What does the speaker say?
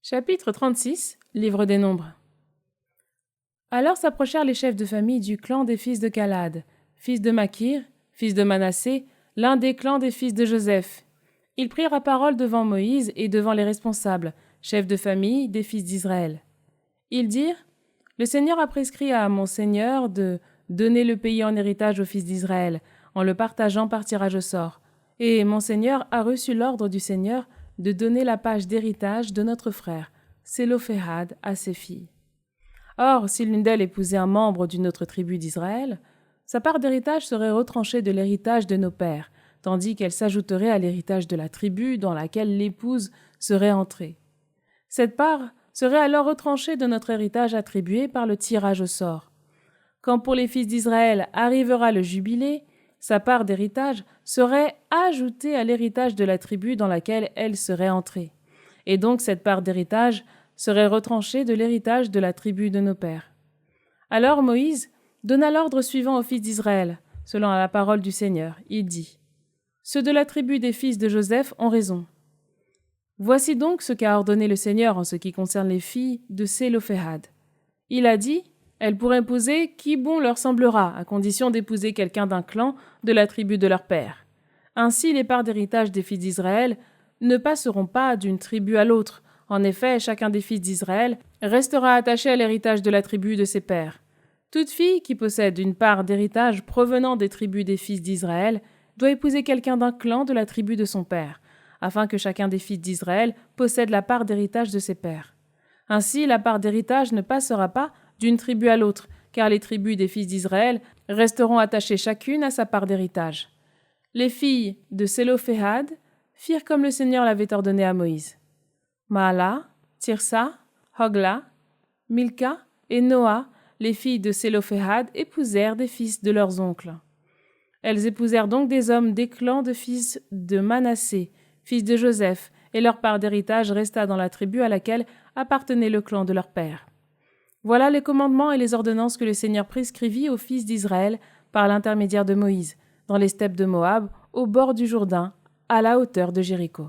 Chapitre 36, Livre des Nombres. Alors s'approchèrent les chefs de famille du clan des fils de Galad, fils de Makir, fils de Manassé, l'un des clans des fils de Joseph. Ils prirent la parole devant Moïse et devant les responsables, chefs de famille des fils d'Israël. Ils dirent : Le Seigneur a prescrit à mon Seigneur de donner le pays en héritage aux fils d'Israël, en le partageant par tirage au sort. Et mon Seigneur a reçu l'ordre du Seigneur de donner la page d'héritage de notre frère, Sélophéhad, à ses filles. Or, si l'une d'elles épousait un membre d'une autre tribu d'Israël, sa part d'héritage serait retranchée de l'héritage de nos pères, tandis qu'elle s'ajouterait à l'héritage de la tribu dans laquelle l'épouse serait entrée. Cette part serait alors retranchée de notre héritage attribué par le tirage au sort. Quand pour les fils d'Israël arrivera le jubilé, sa part d'héritage serait ajoutée à l'héritage de la tribu dans laquelle elle serait entrée. Et donc cette part d'héritage serait retranchée de l'héritage de la tribu de nos pères. Alors Moïse donna l'ordre suivant aux fils d'Israël, selon la parole du Seigneur. Il dit : Ceux de la tribu des fils de Joseph ont raison. Voici donc ce qu'a ordonné le Seigneur en ce qui concerne les filles de Sélophéhad. Il a dit : Elles pourraient épouser qui bon leur semblera, à condition d'épouser quelqu'un d'un clan de la tribu de leur père. Ainsi, les parts d'héritage des fils d'Israël ne passeront pas d'une tribu à l'autre. En effet, chacun des fils d'Israël restera attaché à l'héritage de la tribu de ses pères. Toute fille qui possède une part d'héritage provenant des tribus des fils d'Israël doit épouser quelqu'un d'un clan de la tribu de son père, afin que chacun des fils d'Israël possède la part d'héritage de ses pères. Ainsi, la part d'héritage ne passera pas d'une tribu à l'autre, car les tribus des fils d'Israël resteront attachées chacune à sa part d'héritage. Les filles de Sélophéhad firent comme le Seigneur l'avait ordonné à Moïse. Maala, Tirsa, Hogla, Milka et Noa, les filles de Sélophéhad, épousèrent des fils de leurs oncles. Elles épousèrent donc des hommes des clans de fils de Manassé, fils de Joseph, et leur part d'héritage resta dans la tribu à laquelle appartenait le clan de leur père. Voilà les commandements et les ordonnances que le Seigneur prescrivit aux fils d'Israël par l'intermédiaire de Moïse, dans les steppes de Moab, au bord du Jourdain, à la hauteur de Jéricho.